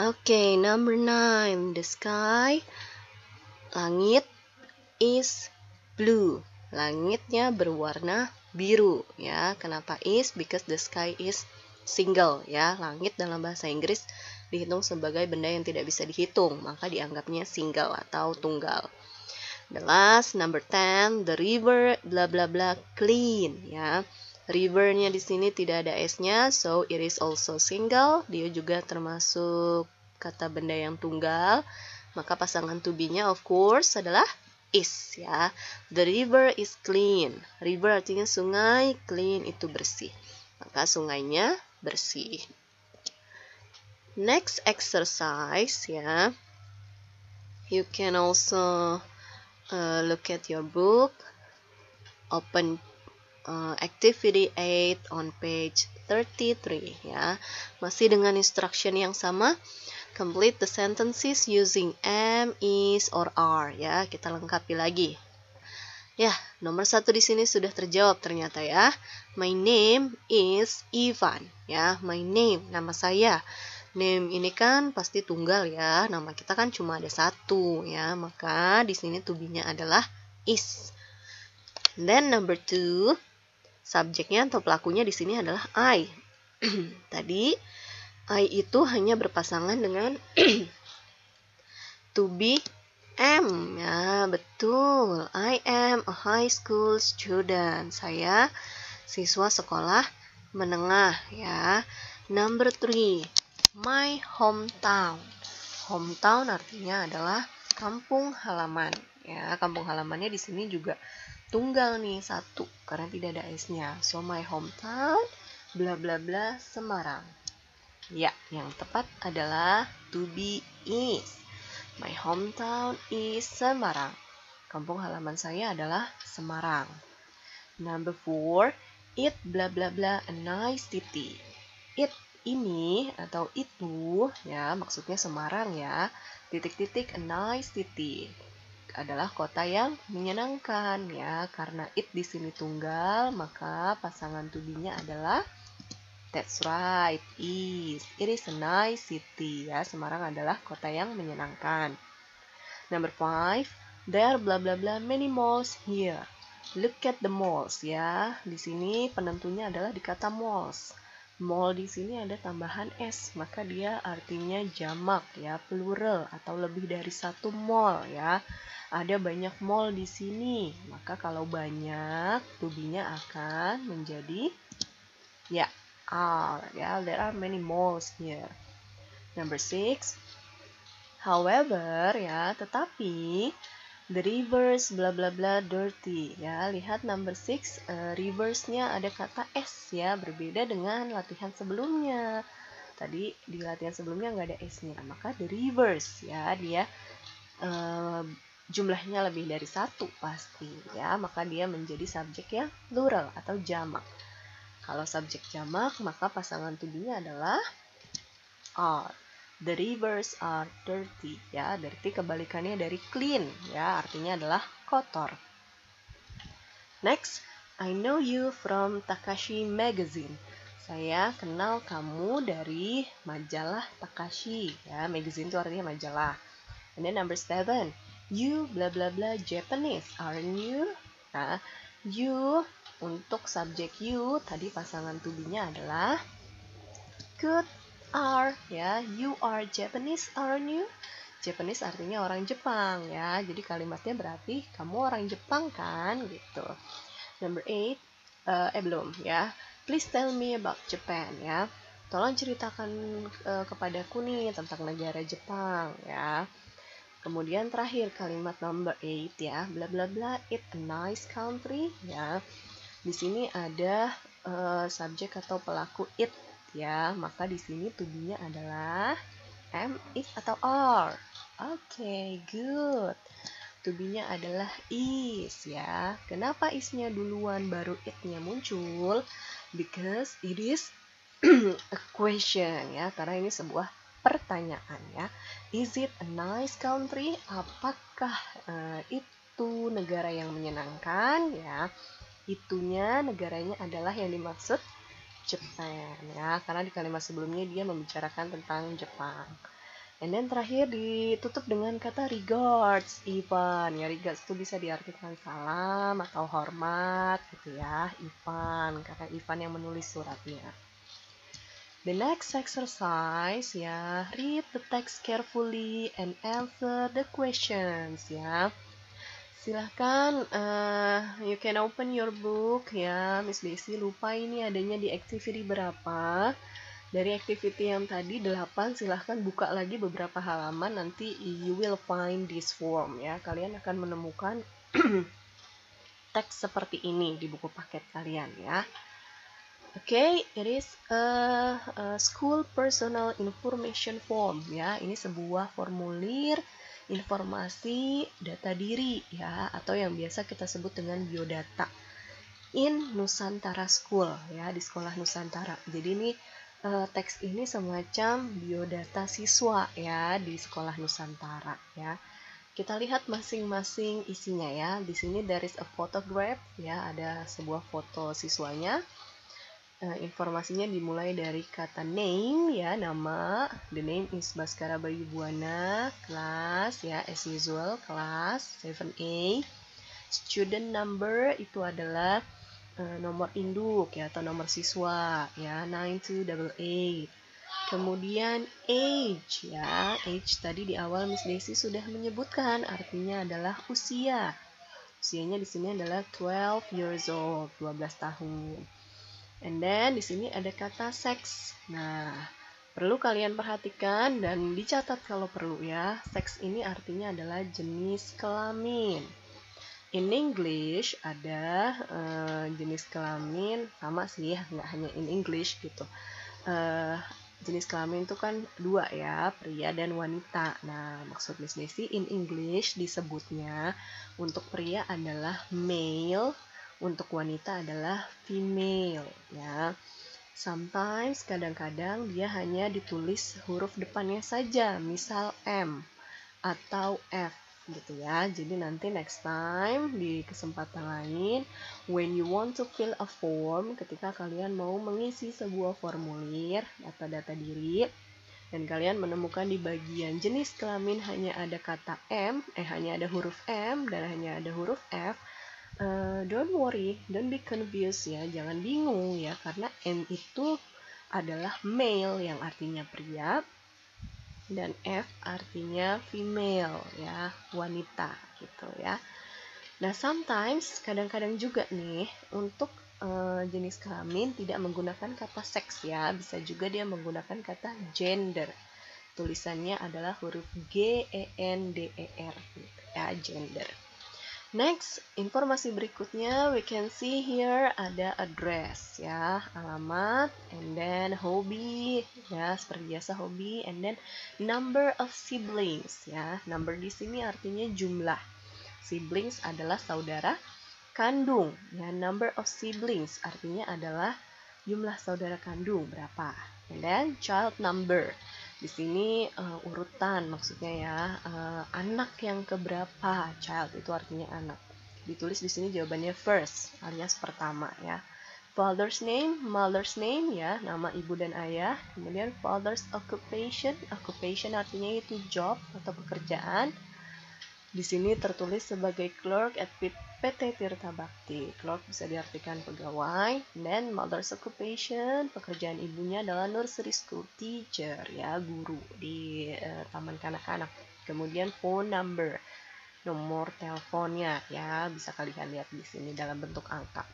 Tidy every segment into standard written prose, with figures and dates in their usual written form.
Okay, number 9. The sky, langit is blue. Langitnya berwarna biru ya. Kenapa is? Because the sky is single ya. Langit dalam bahasa Inggris dihitung sebagai benda yang tidak bisa dihitung, maka dianggapnya single atau tunggal. The last, number 10, the river bla bla bla clean ya. Rivernya di sini tidak ada s-nya, so it is also single. Dia juga termasuk kata benda yang tunggal. Maka pasangan to be-nya of course adalah is ya. The river is clean. River artinya sungai, clean itu bersih. Maka sungainya bersih. Next exercise ya. You can also look at your book. Open activity 8 on page 33 ya. Masih dengan instruction yang sama. Complete the sentences using am, is, or are ya. Kita lengkapi lagi. Ya, nomor 1 di sini sudah terjawab ternyata ya. My name is Ivan ya. My name, nama saya. Name ini kan pasti tunggal ya. Nama kita kan cuma ada satu ya. Maka di sini to be-nya adalah is. Then number 2, subjeknya atau pelakunya di sini adalah I. Tadi I itu hanya berpasangan dengan to be am ya, betul. I am a high school student. Saya siswa sekolah menengah ya. Number 3, my hometown. Hometown artinya adalah kampung halaman ya. Kampung halamannya di sini juga tunggal nih, satu karena tidak ada s-nya. So my hometown bla bla bla Semarang. Ya, yang tepat adalah to be is. My hometown is Semarang. Kampung halaman saya adalah Semarang. Number 4, it bla bla bla a nice city. It ini atau itu ya, maksudnya Semarang ya. Titik-titik a nice city adalah kota yang menyenangkan ya. Karena it di sini tunggal, maka pasangan to be-nya adalah that's right, is. It is a nice city ya. Semarang adalah kota yang menyenangkan. Number 5, there bla bla bla many malls here. Look at the malls ya. Di sini penentunya adalah di kata malls. Mall di sini ada tambahan s, maka dia artinya jamak ya, plural atau lebih dari satu mall ya. Ada banyak mall di sini, maka kalau banyak to be-nya akan menjadi ya are ya. There are many malls here. Number 6, however ya, tetapi the rivers bla bla bla dirty ya. Lihat number 6, rivers-nya ada kata s ya, berbeda dengan latihan sebelumnya. Tadi di latihan sebelumnya nggak ada s-nya, maka the rivers ya, dia jumlahnya lebih dari satu pasti ya, maka dia menjadi subjek yang plural atau jamak. Kalau subjek jamak, maka pasangan to be-nya adalah are. The rivers are dirty ya. Dirty kebalikannya dari clean ya, artinya adalah kotor. Next, I know you from Takashi Magazine. Saya kenal kamu dari majalah Takashi ya. Magazine itu artinya majalah. And then number 7, you bla bla bla Japanese, aren't you? Nah, you untuk subjek you tadi pasangan to be-nya adalah good are ya. You are Japanese, aren't you? Japanese artinya orang Jepang ya. Jadi kalimatnya berarti kamu orang Jepang kan gitu. Number 8, belum ya. Please tell me about Japan ya. Tolong ceritakan kepadaku nih tentang negara Jepang ya. Kemudian terakhir kalimat number 8 ya, bla bla bla it a nice country ya. Di sini ada subjek atau pelaku it ya, maka di sini to be-nya adalah am, is atau are. Oke, good. To be-nya adalah is ya. Kenapa is-nya duluan baru it-nya muncul? Because it is a question ya, karena ini sebuah pertanyaan ya. Is it a nice country? Apakah itu negara yang menyenangkan ya? Itunya negaranya adalah yang dimaksud Japan ya, karena di kalimat sebelumnya dia membicarakan tentang Jepang. And then terakhir ditutup dengan kata regards, Ivan. Ya, regards itu bisa diartikan salam atau hormat gitu ya, Ivan, karena Ivan yang menulis suratnya. The next exercise ya, read the text carefully and answer the questions ya. Silahkan, you can open your book ya. Miss Desi lupa ini adanya di activity berapa. Dari activity yang tadi 8, silahkan buka lagi beberapa halaman, nanti you will find this form ya. Kalian akan menemukan teks seperti ini di buku paket kalian ya. Oke, it is a school personal information form ya. Ini sebuah formulir informasi data diri ya, atau yang biasa kita sebut dengan biodata in Nusantara School ya, di sekolah Nusantara. Jadi ini teks ini semacam biodata siswa ya di sekolah Nusantara ya. Kita lihat masing-masing isinya ya. Di sini there is a photograph ya, ada sebuah foto siswanya. Informasinya dimulai dari kata name ya, nama. The name is Baskara Bayu Buana, kelas ya, as usual kelas 7A. Student number itu adalah nomor induk ya, atau nomor siswa ya, 9288. Kemudian age ya, age tadi di awal Miss Desi sudah menyebutkan, artinya adalah usia. Usianya di sini adalah 12 years old, 12 tahun. And then di sini ada kata sex. Nah, perlu kalian perhatikan dan dicatat kalau perlu ya. Seks ini artinya adalah jenis kelamin. In English ada jenis kelamin, sama sih ya, nggak hanya in English gitu. Jenis kelamin itu kan 2 ya, pria dan wanita. Nah, maksud Miss Desi in English disebutnya untuk pria adalah male, untuk wanita adalah female ya. Sometimes kadang-kadang dia hanya ditulis huruf depannya saja, misal M atau F gitu ya. Jadi nanti next time di kesempatan lain, when you want to fill a form, ketika kalian mau mengisi sebuah formulir data-data diri dan kalian menemukan di bagian jenis kelamin hanya ada kata M, hanya ada huruf M dan hanya ada huruf F, don't worry, don't be confused ya, jangan bingung ya, karena M itu adalah male yang artinya pria, dan F artinya female ya, wanita gitu ya. Nah, sometimes kadang-kadang juga nih untuk jenis kelamin tidak menggunakan kata seks ya, bisa juga dia menggunakan kata gender. Tulisannya adalah huruf G-E-N-D-E-R gitu ya, gender. Next, informasi berikutnya we can see here ada address ya, alamat, and then hobby ya, seperti biasa hobby, and then number of siblings ya. Number di sini artinya jumlah. Siblings adalah saudara kandung ya. Number of siblings artinya adalah jumlah saudara kandung berapa. And then child number. Di sini urutan maksudnya ya, anak yang keberapa, child itu artinya anak. Ditulis di sini jawabannya first alias pertama ya. Father's name, mother's name ya, nama ibu dan ayah. Kemudian father's occupation, occupation artinya itu job atau pekerjaan. Di sini tertulis sebagai clerk at PT Tirta Bakti. Clerk bisa diartikan pegawai. Dan mother's occupation, pekerjaan ibunya adalah nursery school teacher, ya, guru di taman kanak-kanak. Kemudian phone number, nomor teleponnya, ya, bisa kalian lihat di sini dalam bentuk angka.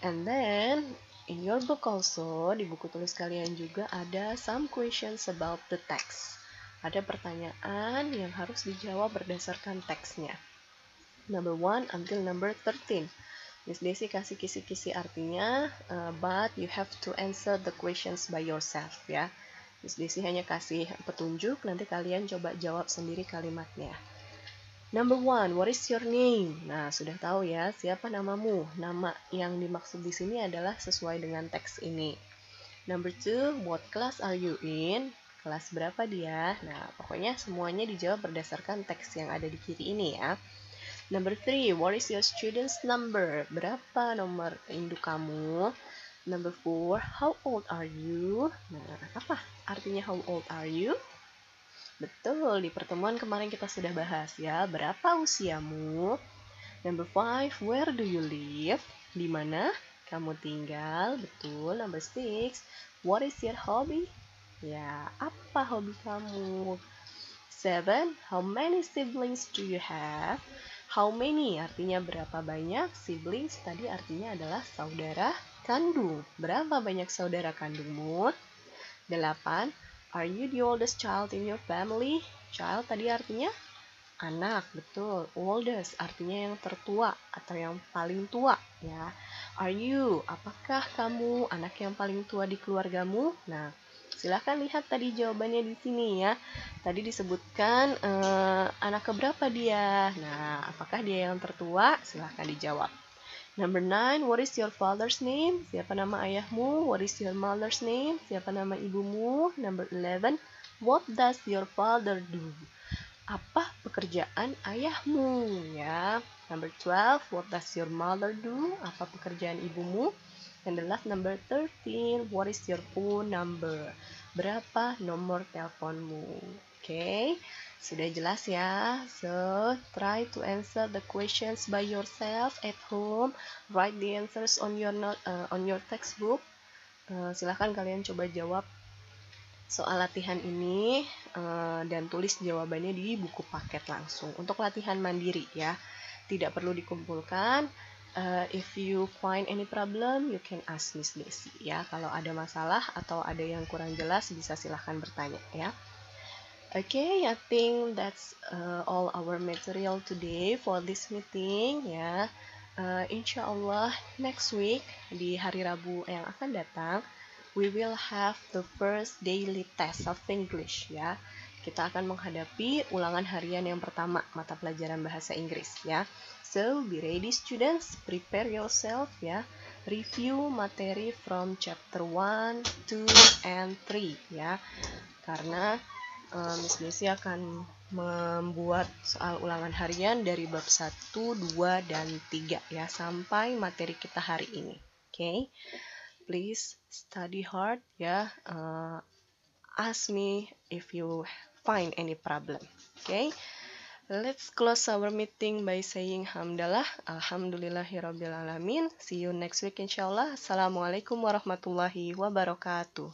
And then in your book also, di buku tulis kalian juga ada some questions about the text. Ada pertanyaan yang harus dijawab berdasarkan teksnya. Number 1 until number 13. Miss Desi kasih kisi-kisi artinya, but you have to answer the questions by yourself ya. Miss Desi hanya kasih petunjuk, nanti kalian coba jawab sendiri kalimatnya. Number 1, what is your name? Nah, sudah tahu ya, siapa namamu? Nama yang dimaksud di sini adalah sesuai dengan teks ini. Number 2, what class are you in? Kelas berapa dia? Nah, pokoknya semuanya dijawab berdasarkan teks yang ada di kiri ini ya. Number 3, what is your student's number? Berapa nomor induk kamu? Number 4, how old are you? Nah, apa artinya how old are you? Betul, di pertemuan kemarin kita sudah bahas ya. Berapa usiamu? Number 5, where do you live? Di mana kamu tinggal? Betul. Number 6, what is your hobby? Ya, apa hobi kamu? 7, how many siblings do you have? How many artinya berapa banyak, siblings tadi artinya adalah saudara kandung. Berapa banyak saudara kandungmu? 8, are you the oldest child in your family? Child tadi artinya anak, betul. Oldest artinya yang tertua atau yang paling tua ya. Are you? Apakah kamu anak yang paling tua di keluargamu? Nah, silahkan lihat tadi jawabannya di sini ya. Tadi disebutkan anak keberapa dia. Nah, apakah dia yang tertua? Silahkan dijawab. Number 9, what is your father's name? Siapa nama ayahmu? What is your mother's name? Siapa nama ibumu? Number 11, what does your father do? Apa pekerjaan ayahmu ya? Number 12, what does your mother do? Apa pekerjaan ibumu? And the last number 13, what is your phone number? Berapa nomor teleponmu? Okay, sudah jelas ya. So, try to answer the questions by yourself at home. Write the answers on your textbook. Silahkan kalian coba jawab soal latihan ini dan tulis jawabannya di buku paket langsung. Untuk latihan mandiri ya, tidak perlu dikumpulkan. If you find any problem, you can ask Miss Desi ya. Kalau ada masalah atau ada yang kurang jelas, bisa silahkan bertanya ya. Okay, I think that's all our material today for this meeting ya. Insya Allah next week di hari Rabu yang akan datang, we will have the first daily test of English ya. Kita akan menghadapi ulangan harian yang pertama mata pelajaran bahasa Inggris ya. So be ready students, prepare yourself ya. Review materi from chapter 1, 2, and 3 ya. Karena Miss Desi akan membuat soal ulangan harian dari bab 1, 2, dan 3 ya sampai materi kita hari ini. Okay? Please study hard ya. Ask me if you find any problem. Okay? Let's close our meeting by saying hamdalah. Alhamdulillahirabbil alamin. See you next week insyaallah. Assalamualaikum warahmatullahi wabarakatuh.